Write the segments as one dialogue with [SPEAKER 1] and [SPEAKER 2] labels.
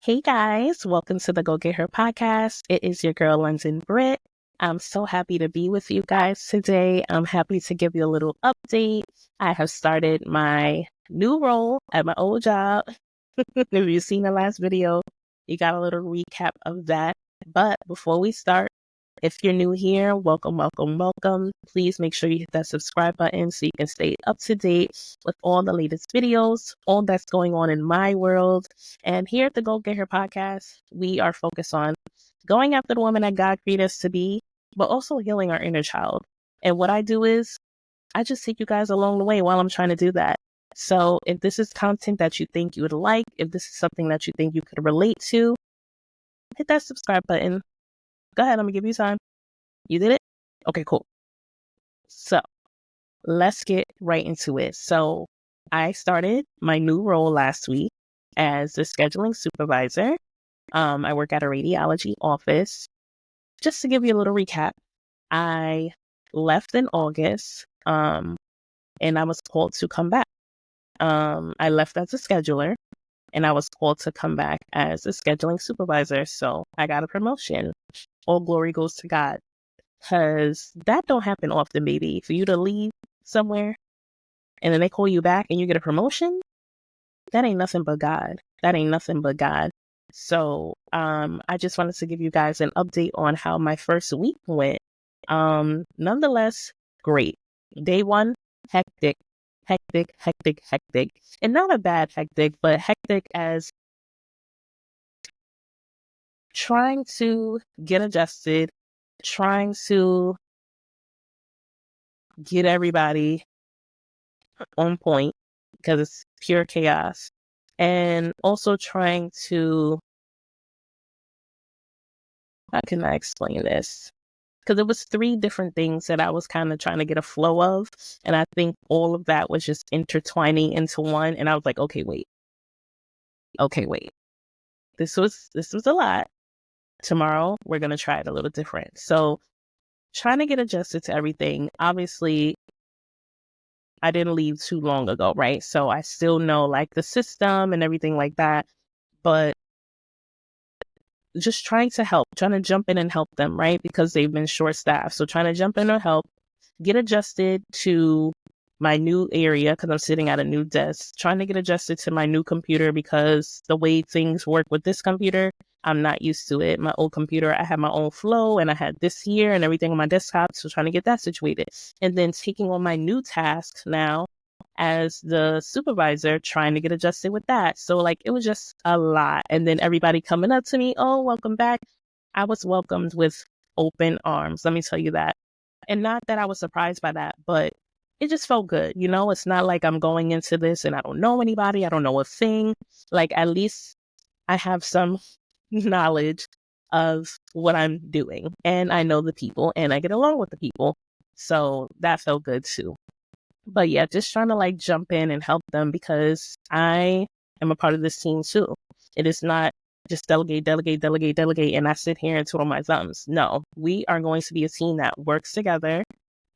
[SPEAKER 1] Hey guys, welcome to the Go Get Her podcast. It is your girl, London Britt. I'm so happy to be with you guys today. I'm happy to give you a little update. I have started my new role at my old job. If you've seen the last video, you got a little recap of that. But before we start, if you're new here, welcome, welcome, welcome. Please make sure you hit that subscribe button so you can stay up to date with all the latest videos, all that's going on in my world. And here at the Go Get Her podcast, we are focused on going after the woman that God created us to be, but also healing our inner child. And what I do is I just take you guys along the way while I'm trying to do that. So if this is content that you think you would like, if this is something that you think you could relate to, hit that subscribe button. Go ahead, let me give you time. You did it? Okay, cool. So let's get right into it. So I started my new role last week as the scheduling supervisor. I work at a radiology office. Just to give you a little recap, I left in August, and I was called to come back. I left as a scheduler, and I was called to come back as a scheduling supervisor. So I got a promotion. All glory goes to God, because that don't happen often, baby. For you to leave somewhere and then they call you back and you get a promotion, that ain't nothing but God. That ain't nothing but God. So I just wanted to give you guys an update on how my first week went. Nonetheless, great. Day one, hectic. And not a bad hectic, but hectic as trying to get adjusted, trying to get everybody on point because it's pure chaos, and also trying to, how can I explain this? Because it was three different things that I was kind of trying to get a flow of, and I think all of that was just intertwining into one. And I was like, okay, wait, this was a lot. Tomorrow we're gonna try it a little different. So trying to get adjusted to everything. Obviously, I didn't leave too long ago, right? So I still know like the system and everything like that, but just trying to jump in and help them, right? Because they've been short staffed. So trying to jump in or help, get adjusted to my new area because I'm sitting at a new desk, trying to get adjusted to my new computer because the way things work with this computer, I'm not used to it. My old computer, I had my own flow and I had this here and everything on my desktop. So trying to get that situated. And then taking on my new tasks now as the supervisor, trying to get adjusted with that. So like it was just a lot. And then everybody coming up to me, oh, welcome back. I was welcomed with open arms. Let me tell you that. And not that I was surprised by that, but it just felt good. You know, it's not like I'm going into this and I don't know anybody. I don't know a thing. Like at least I have some knowledge of what I'm doing and I know the people and I get along with the people. So that felt good too. But yeah, just trying to like jump in and help them because I am a part of this team too. It is not just delegate, and I sit here and twiddle my thumbs. No, we are going to be a team that works together.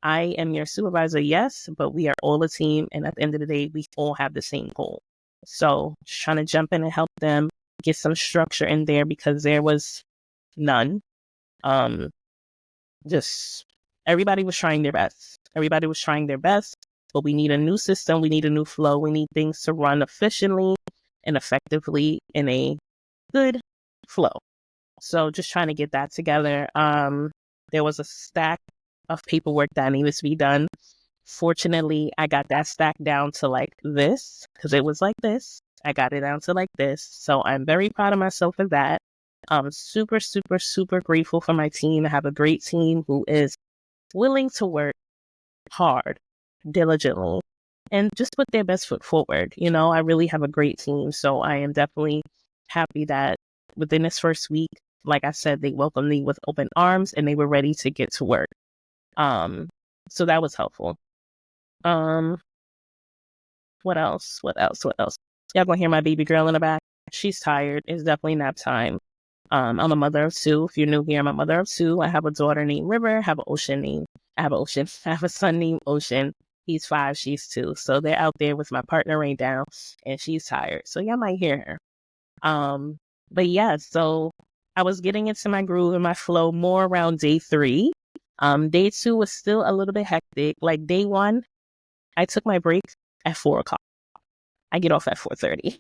[SPEAKER 1] I am your supervisor, yes, but we are all a team. And at the end of the day, we all have the same goal. So just trying to jump in and help them get some structure in there because there was none. Just everybody was trying their best. But we need a new system. We need a new flow. We need things to run efficiently and effectively in a good flow. So just trying to get that together. There was a stack of paperwork that needed to be done. Fortunately, I got that stack down to like this because it was like this. I got it down to like this. So I'm very proud of myself for that. I'm super, super, super grateful for my team. I have a great team who is willing to work hard, diligently, and just put their best foot forward. You know, I really have a great team. So I am definitely happy that within this first week, like I said, they welcomed me with open arms and they were ready to get to work. So that was helpful. What else? Y'all gonna hear my baby girl in the back. She's tired. It's definitely nap time. I'm a mother of two. If you're new here, I'm a mother of two. I have a daughter named River. I have a son named Ocean. He's 5, she's 2. So they're out there with my partner right now, and she's tired. So y'all might hear her. But yeah, so I was getting into my groove and my flow more around day 3. Day 2 was still a little bit hectic. Like day 1, I took my break at 4 o'clock. I get off at 4:30.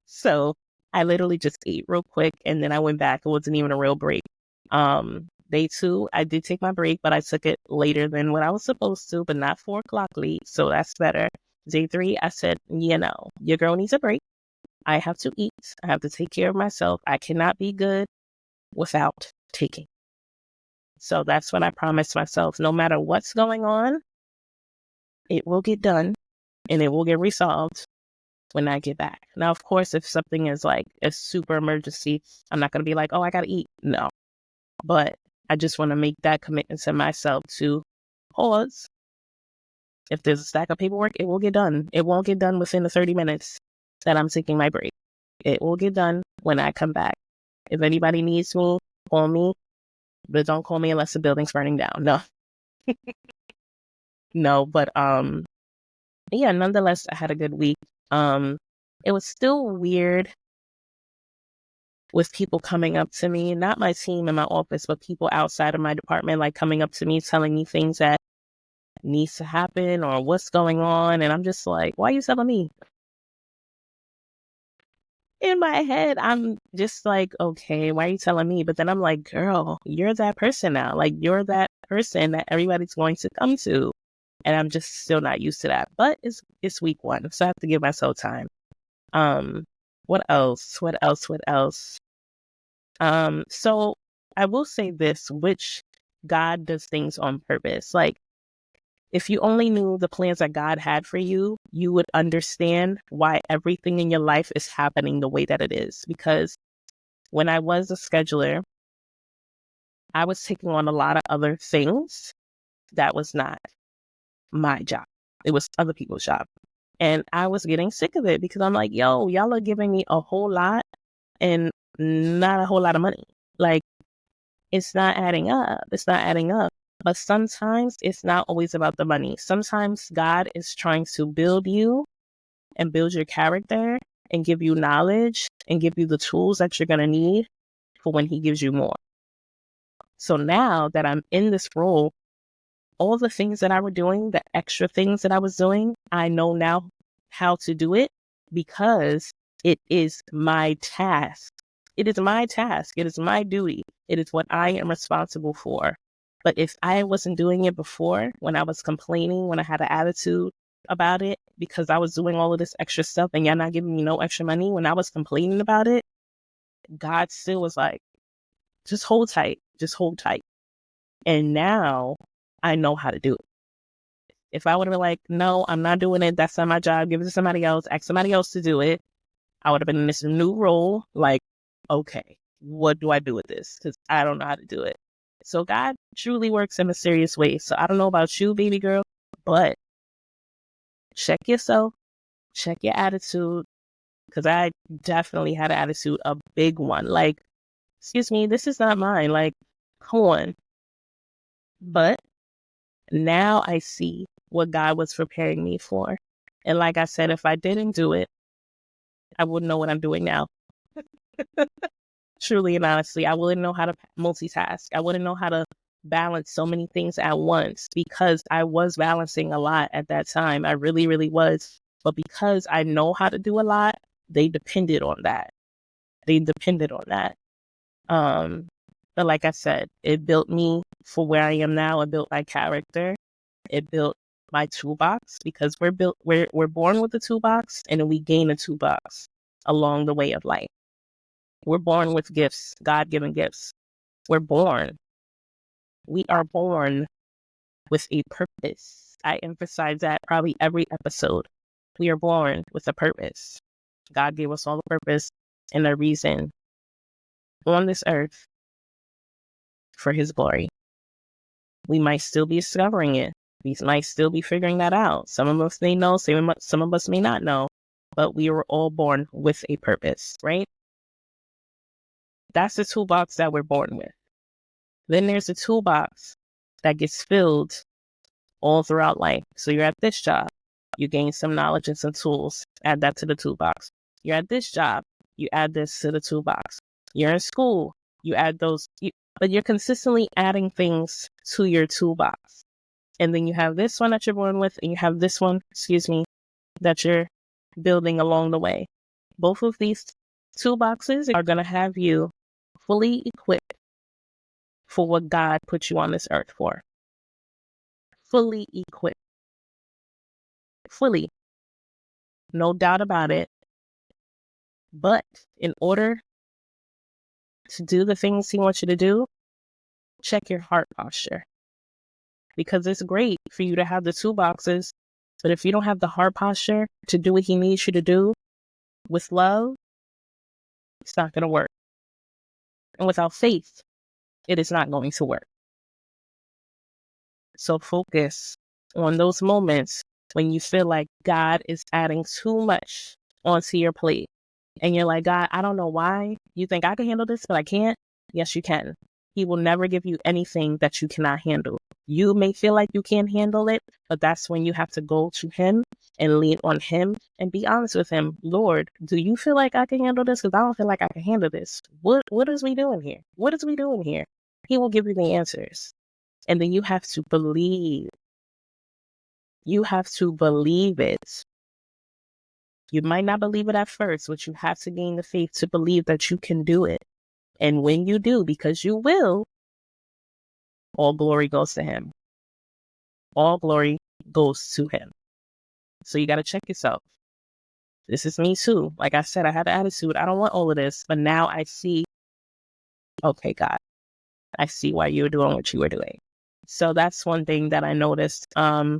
[SPEAKER 1] So I literally just ate real quick and then I went back. It wasn't even a real break. Day 2, I did take my break, but I took it later than what I was supposed to, but not 4 o'clock late. So that's better. Day 3, I said, your girl needs a break. I have to eat. I have to take care of myself. I cannot be good without taking. So that's what I promised myself. No matter what's going on, it will get done and it will get resolved when I get back. Now, of course, if something is like a super emergency, I'm not going to be like, oh, I got to eat. No, but I just want to make that commitment to myself to pause. If there's a stack of paperwork, it will get done. It won't get done within the 30 minutes that I'm taking my break. It will get done when I come back. If anybody needs me, call me, but don't call me unless the building's burning down. No. No, but yeah, nonetheless, I had a good week. It was still weird with people coming up to me, not my team in my office, but people outside of my department, like coming up to me, telling me things that needs to happen or what's going on. And I'm just like, why are you telling me? In my head, I'm just like, okay, why are you telling me? But then I'm like, girl, you're that person now. Like, you're that person that everybody's going to come to. And I'm just still not used to that. But it's week 1, so I have to give myself time. What else? So I will say this, which God does things on purpose. Like, if you only knew the plans that God had for you, you would understand why everything in your life is happening the way that it is. Because when I was a scheduler, I was taking on a lot of other things that was not my job. It was other people's job. And I was getting sick of it because I'm like, yo, y'all are giving me a whole lot and not a whole lot of money. Like, it's not adding up. It's not adding up. But sometimes it's not always about the money. Sometimes God is trying to build you and build your character and give you knowledge and give you the tools that you're going to need for when he gives you more. So now that I'm in this role, all the things that I were doing, the extra things that I was doing, I know now how to do it because it is my task. It is my task. It is my duty. It is what I am responsible for. But if I wasn't doing it before, when I was complaining, when I had an attitude about it, because I was doing all of this extra stuff and y'all not giving me no extra money, when I was complaining about it, God still was like, just hold tight. Just hold tight. And now I know how to do it. If I would have been like, no, I'm not doing it. That's not my job. Give it to somebody else. Ask somebody else to do it. I would have been in this new role. Like, okay, what do I do with this? Because I don't know how to do it. So God truly works in mysterious ways. So I don't know about you, baby girl, but check yourself, check your attitude. Because I definitely had an attitude, a big one. Like, excuse me, this is not mine. Like, come on. But now I see what God was preparing me for. And like I said, if I didn't do it, I wouldn't know what I'm doing now. Truly and honestly, I wouldn't know how to multitask. I wouldn't know how to balance so many things at once because I was balancing a lot at that time. I really, really was. But because I know how to do a lot, they depended on that. But like I said, it built me for where I am now. It built my character. It built my toolbox because we're born with a toolbox and then we gain a toolbox along the way of life. We're born with gifts, God-given gifts. We are born with a purpose. I emphasize that probably every episode. We are born with a purpose. God gave us all a purpose and a reason on this earth for his glory. We might still be discovering it. We might still be figuring that out. Some of us may know, some of us may not know, but we were all born with a purpose, right? That's the toolbox that we're born with. Then there's a toolbox that gets filled all throughout life. So you're at this job, you gain some knowledge and some tools, add that to the toolbox. You're at this job, you add this to the toolbox. You're in school, you add those, but you're consistently adding things to your toolbox. And then you have this one that you're born with, and you have this one, that you're building along the way. Both of these toolboxes are going to have you fully equipped for what God put you on this earth for. Fully equipped. Fully. No doubt about it. But in order to do the things he wants you to do, check your heart posture. Because it's great for you to have the toolboxes, but if you don't have the heart posture to do what he needs you to do with love, it's not going to work. And without faith, it is not going to work. So focus on those moments when you feel like God is adding too much onto your plate. And you're like, God, I don't know why you think I can handle this, but I can't. Yes, you can. He will never give you anything that you cannot handle. You may feel like you can't handle it, but that's when you have to go to him and lean on him and be honest with him. Lord, do you feel like I can handle this? Because I don't feel like I can handle this. What is we doing here? What is we doing here? He will give you the answers. And then you have to believe. You have to believe it. You might not believe it at first, but you have to gain the faith to believe that you can do it. And when you do, because you will, all glory goes to him. All glory goes to him. So you got to check yourself. This is me too. Like I said, I had the attitude. I don't want all of this. But now I see, okay, God, I see why you were doing what you were doing. So that's one thing that I noticed. I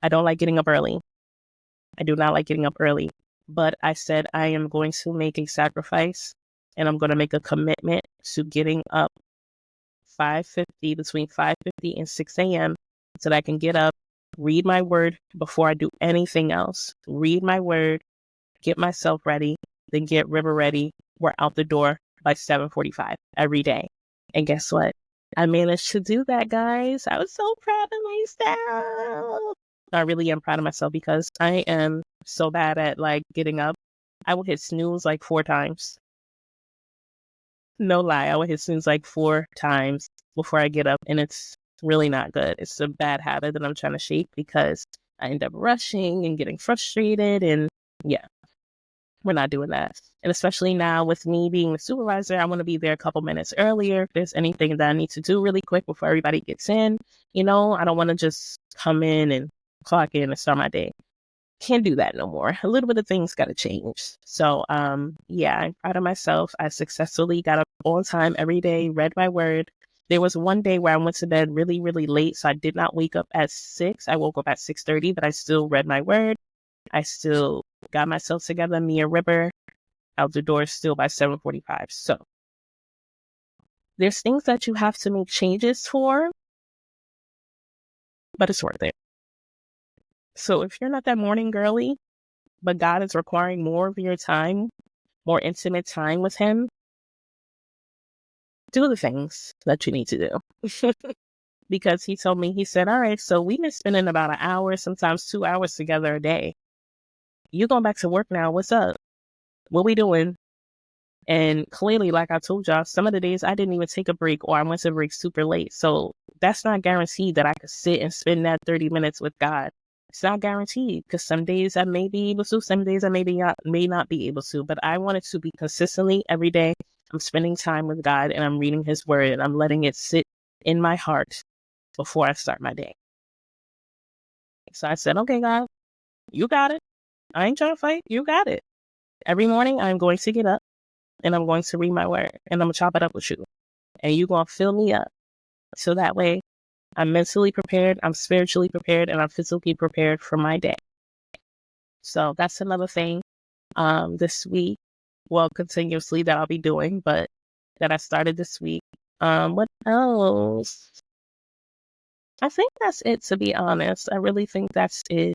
[SPEAKER 1] don't like getting up early. I do not like getting up early. But I said I am going to make a sacrifice and I'm going to make a commitment to getting up 5:50, between 5:50 and 6 a.m. so that I can get up, read my word before I do anything else. Read my word, get myself ready, then get River ready. We're out the door by 7:45 every day. And guess what? I managed to do that, guys. I was so proud of myself. I really am proud of myself because I am so bad at getting up. I will hit snooze 4 times. No lie, I will hit snooze 4 times before I get up, and it's really not good. It's a bad habit that I'm trying to shake because I end up rushing and getting frustrated, and yeah, we're not doing that. And especially now with me being the supervisor, I want to be there a couple minutes earlier. If there's anything that I need to do really quick before everybody gets in, I don't want to just come in and clock in and start my day. Can't do that no more. A little bit of things got to change. So, yeah, I'm proud of myself. I successfully got up on time every day, read my word. There was one day where I went to bed really, really late, so I did not wake up at 6. I woke up at 6:30, but I still read my word. I still got myself together, me and River, out the door still by 7:45. So, there's things that you have to make changes for, but it's worth it. So if you're not that morning girly, but God is requiring more of your time, more intimate time with him, do the things that you need to do. Because he told me, he said, all right, so we've been spending about an hour, sometimes 2 hours together a day. You going back to work now. What's up? What we doing? And clearly, like I told y'all, some of the days I didn't even take a break or I went to break super late. So that's not guaranteed that I could sit and spend that 30 minutes with God. It's not guaranteed because some days I may be able to, some days I may not be able to, but I want it to be consistently every day. I'm spending time with God and I'm reading his word and I'm letting it sit in my heart before I start my day. So I said, okay, God, you got it. I ain't trying to fight. You got it. Every morning I'm going to get up and I'm going to read my word and I'm going to chop it up with you. And you're going to fill me up. So that way I'm mentally prepared, I'm spiritually prepared, and I'm physically prepared for my day. So that's another thing this week, well, continuously that I'll be doing, but that I started this week. What else? I think that's it, to be honest. I really think that's it.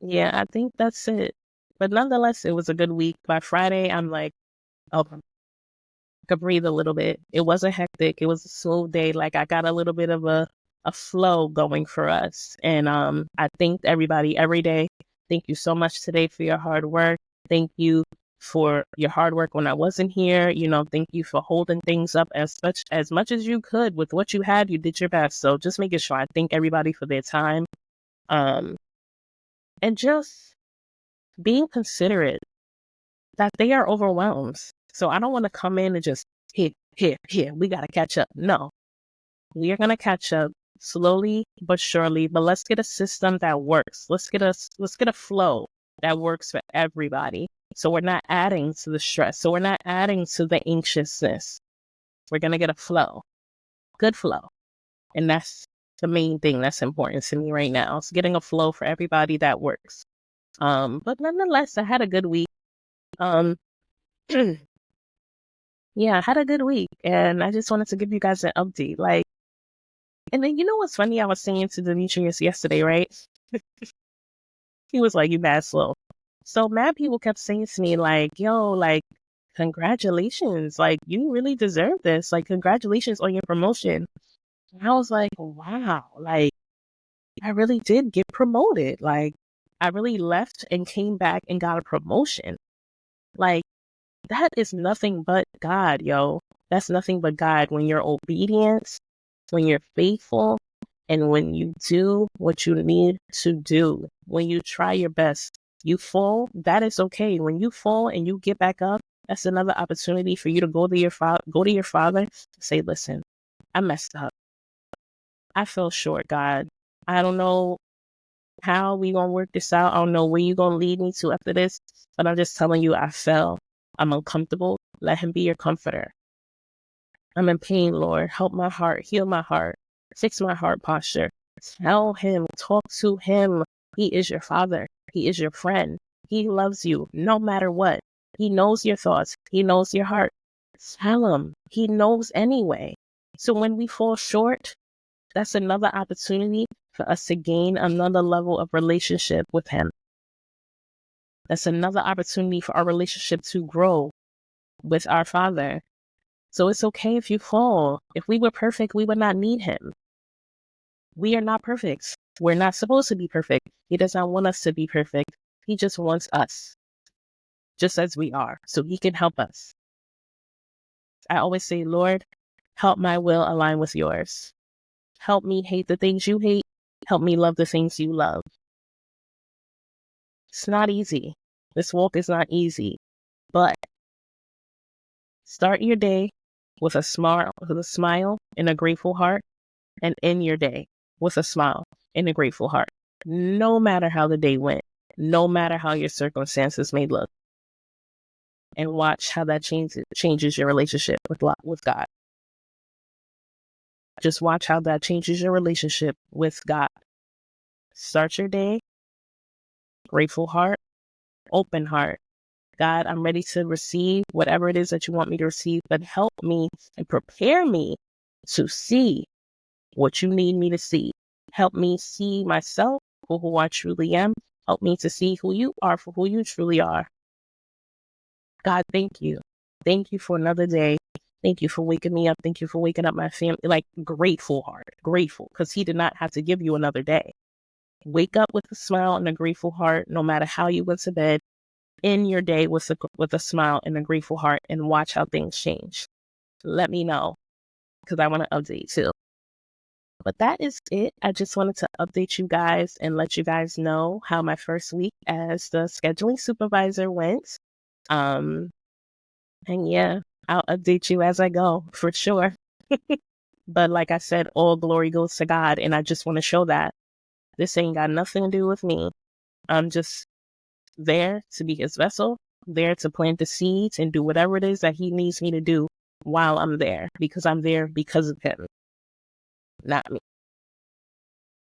[SPEAKER 1] Yeah, I think that's it. But nonetheless, it was a good week. By Friday, I'm like, oh, could breathe a little bit. It wasn't hectic. It was a slow day. I got a little bit of a flow going for us. And I thanked everybody every day Thank you so much today for your hard work. Thank you for your hard work when I wasn't here. Thank you for holding things up as much as you could with what you had. You did your best. So just making sure I thank everybody for their time. And just being considerate that they are overwhelmed. So I don't want to come in and just here, we got to catch up. No, we are going to catch up slowly but surely, but let's get a system that works. Let's get a flow that works for everybody. So we're not adding to the stress. So we're not adding to the anxiousness. We're going to get a flow, good flow. And that's the main thing that's important to me right now. It's getting a flow for everybody that works. But nonetheless, I had a good week. Yeah, I had a good week, and I just wanted to give you guys an update. And then what's funny? I was saying to Demetrius yesterday, right? He was like, "You mad slow." So mad people kept saying to me, "Yo, congratulations! You really deserve this. Congratulations on your promotion." And I was like, "Wow! I really did get promoted. I really left and came back and got a promotion. Like." That is nothing but God, yo. That's nothing but God. When you're obedient, when you're faithful, and when you do what you need to do, when you try your best, you fall, that is okay. When you fall and you get back up, that's another opportunity for you to go to your father, and say, "Listen, I messed up. I fell short, God. I don't know how we gonna work this out. I don't know where you gonna lead me to after this, but I'm just telling you, I fell. I'm uncomfortable. Let him be your comforter. I'm in pain, Lord. Help my heart. Heal my heart. Fix my heart posture. Tell him. Talk to him. He is your father. He is your friend. He loves you no matter what. He knows your thoughts. He knows your heart. Tell him. He knows anyway. So when we fall short, that's another opportunity for us to gain another level of relationship with him. That's another opportunity for our relationship to grow with our Father. So it's okay if you fall. If we were perfect, we would not need him. We are not perfect. We're not supposed to be perfect. He does not want us to be perfect. He just wants us, just as we are, so he can help us. I always say, "Lord, help my will align with yours. Help me hate the things you hate. Help me love the things you love." It's not easy. This walk is not easy, but start your day with a smile and a grateful heart, and end your day with a smile and a grateful heart. No matter how the day went, no matter how your circumstances may look, and watch how that changes your relationship with God. Just watch how that changes your relationship with God. Start your day, grateful heart, open heart. God, I'm ready to receive whatever it is that you want me to receive, but help me and prepare me to see what you need me to see. Help me see myself for who I truly am. Help me to see who you are for who you truly are. God, thank you. Thank you for another day. Thank you for waking me up. Thank you for waking up my family. Grateful heart. Grateful, because he did not have to give you another day. Wake up with a smile and a grateful heart, no matter how you went to bed. End your day with a smile and a grateful heart, and watch how things change. Let me know, because I want to update too. But that is it. I just wanted to update you guys and let you guys know how my first week as the scheduling supervisor went. And yeah, I'll update you as I go for sure. But like I said, all glory goes to God. And I just want to show that this ain't got nothing to do with me. I'm just there to be his vessel, there to plant the seeds and do whatever it is that he needs me to do while I'm there, because I'm there because of him, not me.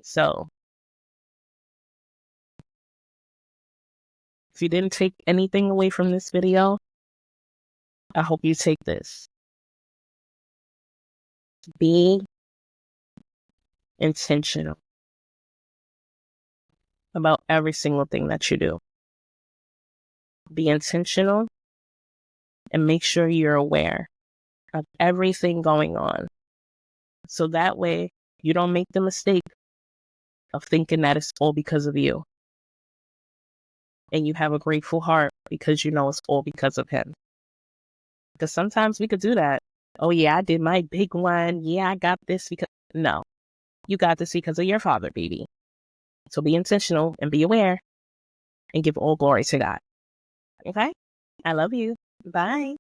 [SPEAKER 1] So if you didn't take anything away from this video, I hope you take this. Be intentional about every single thing that you do. Be intentional and make sure you're aware of everything going on. So that way you don't make the mistake of thinking that it's all because of you. and you have a grateful heart because you know it's all because of Him. Because sometimes we could do that. Oh, yeah, I did my big one. Yeah, I got this because. No, you got this because of your Father, baby. So be intentional and be aware and give all glory to God. Okay? I love you. Bye.